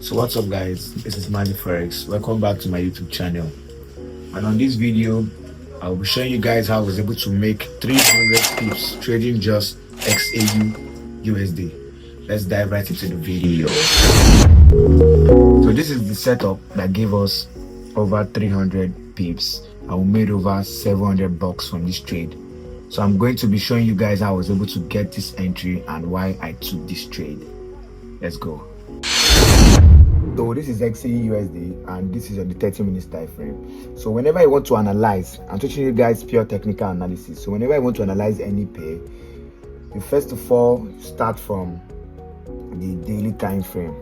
So what's up guys, this is FOREX. Welcome back to my YouTube channel. And on this video I'll be showing you guys how I was able to make 300 pips trading just XAUUSD. Let's dive right into the video. So this is the setup that gave us over 300 pips and we made over $700 from this trade. So I'm going to be showing you guys how I was able to get this entry and why I took this trade. Let's go. So this is XAUUSD and this is on the 30-minute time frame. So whenever I want to analyze, I'm teaching you guys pure technical analysis. So whenever I want to analyze any pair, you first of all start from the daily time frame.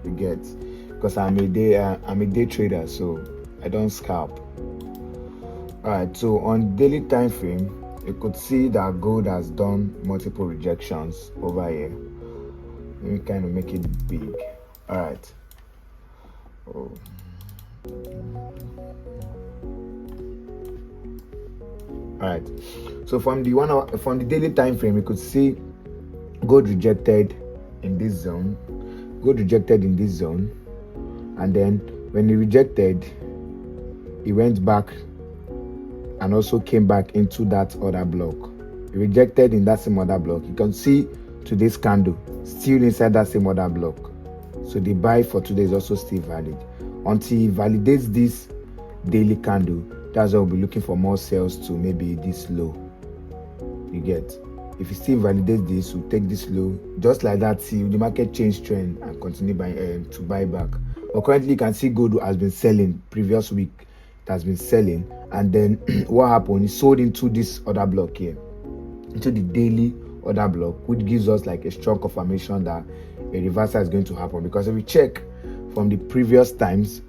You get, because I'm a day trader, so I don't scalp. Alright, so on daily time frame, you could see that gold has done multiple rejections over here. Let me kind of make it big. Alright. Oh. Alright, so from the daily time frame, you could see gold rejected in this zone, and then when it rejected, it went back and also came back into that other block. It rejected in that same other block. You can see today's candle still inside that same other block. So the buy for today is also still valid. Until it validates this daily candle, that's why we'll be looking for more sales to maybe this low. You get? If it still validates this, we'll take this low. Just like that, see the market change trend and continue buying to buy back. But currently you can see gold has been selling. Previous week it has been selling. And then what happened? It sold into this other block here. Into the daily other block, which gives us like a strong confirmation that a reversal is going to happen. Because if we check from the previous times,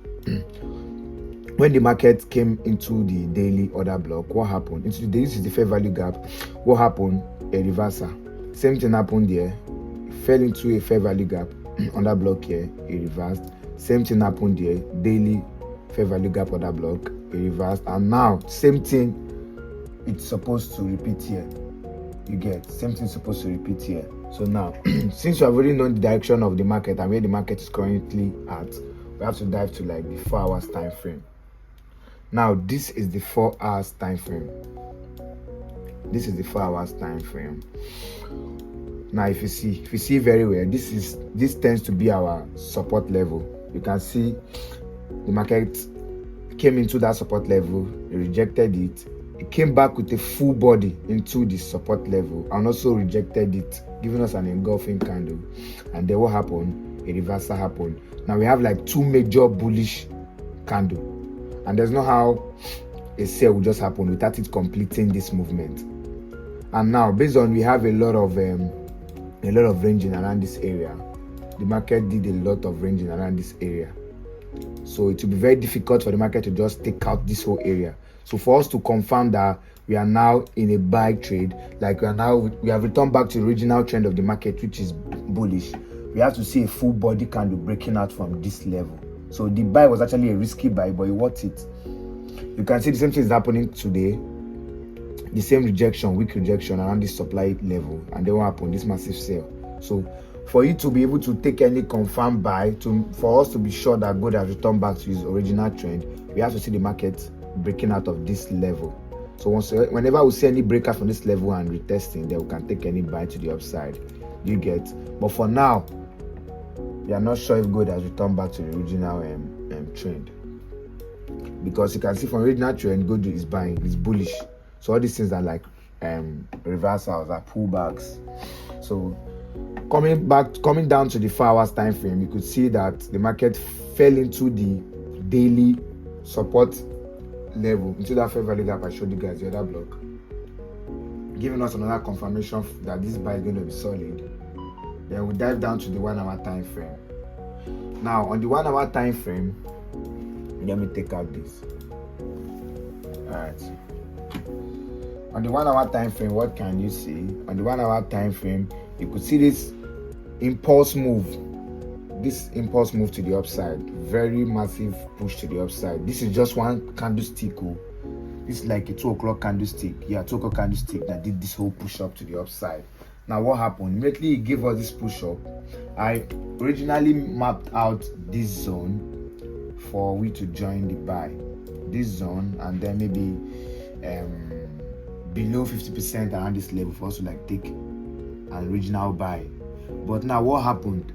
when the market came into the daily order block, what happened? This is the fair value gap. What happened? A reversal. Same thing happened there. It fell into a fair value gap on that block here. It reversed. Same thing happened there. Daily fair value gap on that block. It reversed. And now, same thing. It's supposed to repeat here. You get, same thing supposed to repeat here. So now, since we have already known the direction of the market and where the market is currently at, we have to dive to like the 4 hours time frame. Now this is the 4 hours time frame. This is the 4 hours time frame. Now if you see very well, this tends to be our support level. You can see the market came into that support level, it rejected it. It came back with a full body into the support level and also rejected it, giving us an engulfing candle. And then what happened? A reversal happened. Now we have like 2 major bullish candles, and there's no how a sell will just happen without it completing this movement. And now, based on we have a lot of ranging around this area, the market did a lot of ranging around this area. So it will be very difficult for the market to just take out this whole area. So for us to confirm that we are now in a buy trade, like we have returned back to the original trend of the market, which is bullish, we have to see a full body candle breaking out from this level. So the buy was actually a risky buy, but it worth it. You can see the same thing is happening today. The same rejection, weak rejection around this supply level, and then what happened? This massive sale. So for you to be able to take any confirmed buy, for us to be sure that gold has returned back to its original trend, we have to see the market breaking out of this level. So whenever we see any breakout from this level and retesting, then we can take any buy to the upside. You get? But for now, we are not sure if gold has returned back to the original trend, because you can see from original trend, gold is buying, it's bullish. So all these things are like reversals, are pullbacks. So coming down to the 4 hours time frame, you could see that the market fell into the daily support level, into that fair value gap I showed you guys, the other block, giving us another confirmation that this buy is going to be solid. Then we dive down to the 1 hour time frame. Now on the 1 hour time frame, let me take out this. Alright, on the 1 hour time frame, what can you see? On the 1 hour time frame, you could see this impulse move to the upside, very massive push to the upside. This is just one candlestick. This is like a 2 o'clock candlestick. Yeah, 2 o'clock candlestick that did this whole push up to the upside. Now what happened? Immediately it gave us this push up. I originally mapped out this zone for we to join the buy, this zone, and then maybe below 50% around this level for us to like take an original buy. But now what happened?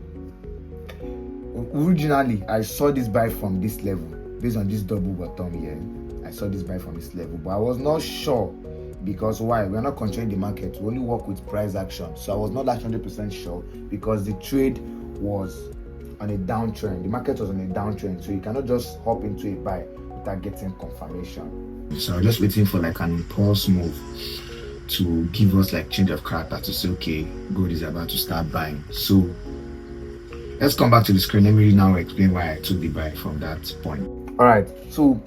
Originally I saw this buy from this level based on this double bottom here. I saw this buy from this level, but I was not sure because why? We're not controlling the market, we only work with price action. So I was not actually 100% sure because the trade was on a downtrend. The market was on a downtrend, so you cannot just hop into a buy without getting confirmation. So I'm just waiting for like an impulse move to give us like change of character to say, okay, gold is about to start buying. So let's come back to the screen. Let me now explain why I took the buy from that point. All right, so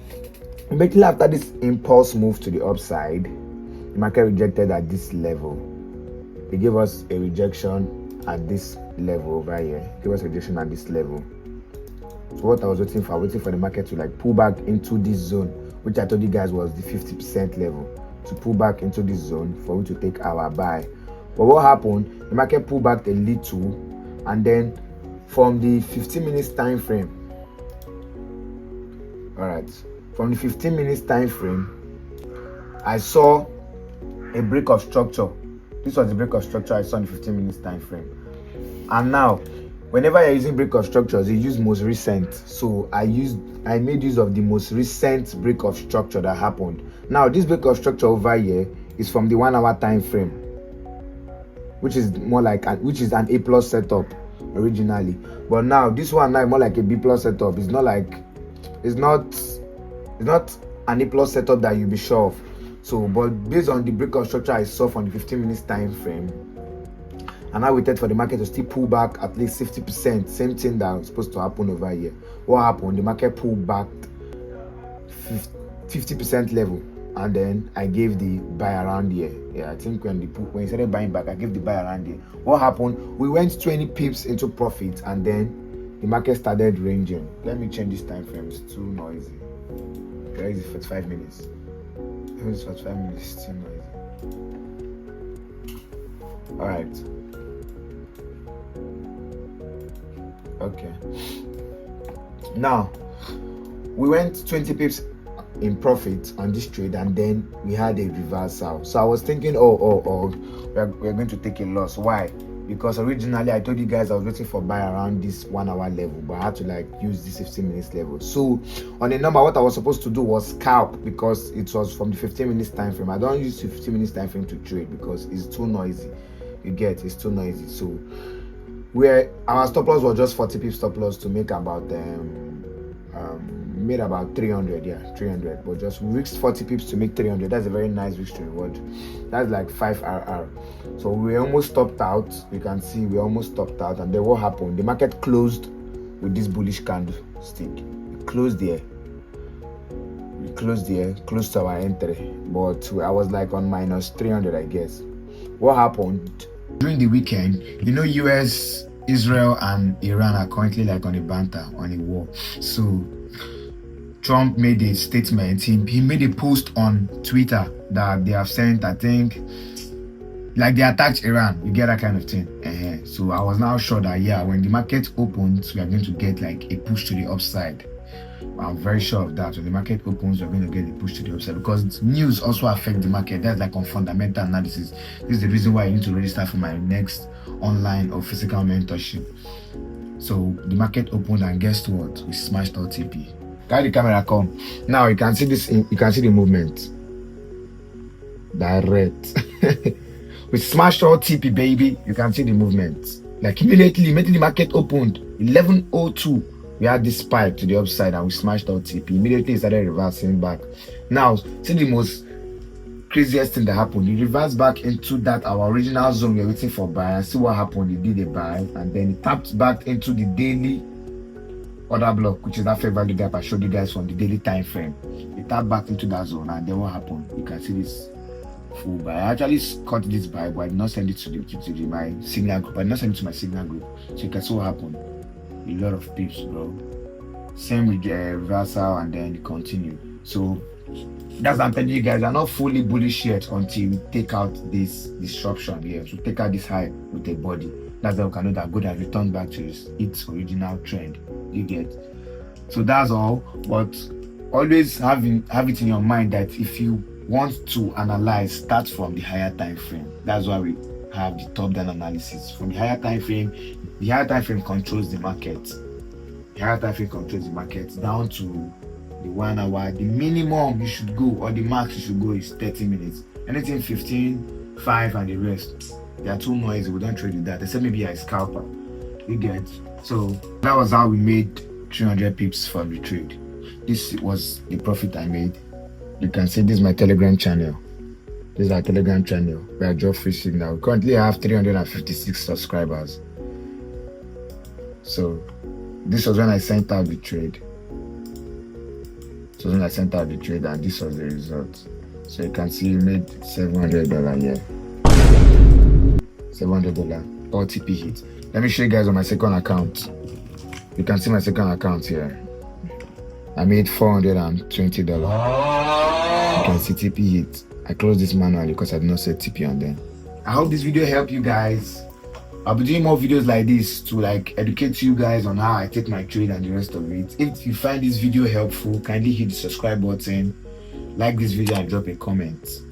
immediately after this impulse move to the upside, the market rejected at this level. It gave us a rejection at this level over here. It gave us a rejection at this level. So what I was waiting for the market to like pull back into this zone, which I told you guys was the 50% level, to pull back into this zone for we to take our buy. But what happened? The market pulled back a little, and then from the 15 minutes time frame, all right, from the 15 minutes time frame, I saw a break of structure. This was the break of structure I saw in the 15 minutes time frame. And now whenever you're using break of structures, you use most recent. So I made use of the most recent break of structure that happened. Now this break of structure over here is from the 1 hour time frame, which is more like an A plus setup originally. But now this one now is more like a B plus setup. It's not an A plus setup that you'll be sure of. So, but based on the break of structure I saw from the 15 minutes time frame, and I waited for the market to still pull back at least 50%, same thing that was supposed to happen over here. What happened? The market pulled back 50% level, and then I gave the buy around here. Yeah, I think when you started buying back, I gave the buy around here. What happened? We went 20 pips into profit, and then the market started ranging. Let me change this time frame. It's too noisy. Where is it? 45 minutes. Even 45 minutes is too noisy. All right. Okay. Now we went 20 pips in profit on this trade, and then we had a reversal. So I was thinking, we're going to take a loss. Why? Because originally I told you guys I was waiting for buy around this 1 hour level, but I had to like use this 15 minutes level. So on a number, what I was supposed to do was scalp, because it was from the 15 minutes time frame. I don't use the 15 minutes time frame to trade because it's too noisy. It's too noisy. So where our stop loss was just 40 pips stop loss to make about made about 300, but just risked 40 pips to make 300. That's a very nice risk to reward. That's like 5 RR. So we almost stopped out. You can see we almost stopped out, and then what happened? The market closed with this bullish candlestick. It closed there. We closed there, close to our entry, but I was like on minus 300, I guess. What happened during the weekend? US, Israel, and Iran are currently like on a banter, on a war. So Trump made a statement. He made a post on Twitter that they have sent, I think, like they attacked Iran. You get that kind of thing. So I was now sure that when the market opens, we are going to get like a push to the upside. I'm very sure of that. When the market opens, we're going to get a push to the upside, because news also affect the market. That's like on fundamental analysis. This is the reason why I need to register for my next online or physical mentorship. So the market opened, and guess what? We smashed our TP. Guide the camera, come. Now you can see this. You can see the movement. Direct. We smashed our TP, baby. You can see the movement. Like immediately the market opened 11:02. We had this spike to the upside, and we smashed our TP. Immediately it started reversing back. Now, see the most craziest thing that happened. It reversed back into that our original zone we were waiting for buy, and see what happened. It did a buy, and then it tapped back into the daily order block, which is that fair value gap I showed you guys from the daily time frame. It tapped back into that zone, and then what happened? You can see this full buy. I actually cut this buy, but I did not send it to my signal group. I did not send it to my signal group, so you can see what happened. A lot of pips, bro. Same with the reversal, and then it continued. So That's what I'm telling you guys. I'm not fully bullish yet until we take out this disruption here. To take out this high with a body. That's how we can know that gold has returned back to its original trend. You get. So that's all. But always have it in your mind that if you want to analyze, start from the higher time frame. That's why we have the top-down analysis. From the higher time frame, the higher time frame controls the market. The higher time frame controls the market down to the 1 hour. The minimum you should go, or the max you should go, is 30 minutes. Anything 15, 5, and the rest, they are too noisy. We don't trade with that, except maybe a scalper. You get. So that was how we made 300 pips for the trade. This was the profit I made. You can see this is my Telegram channel. This is our Telegram channel where I drop free signal. We currently have 356 subscribers. So this was when I sent out the trade. So when I sent out the trade, and this was the result. So you can see we made $700 here. $700, all TP hit. Let me show you guys on my second account. You can see my second account here. I made $420. You can see TP hit. I closed this manually because I did not set TP on them. I hope this video helped you guys. I'll be doing more videos like this to educate you guys on how I take my trade and the rest of it. If you find this video helpful, kindly hit the subscribe button, like this video, and drop a comment.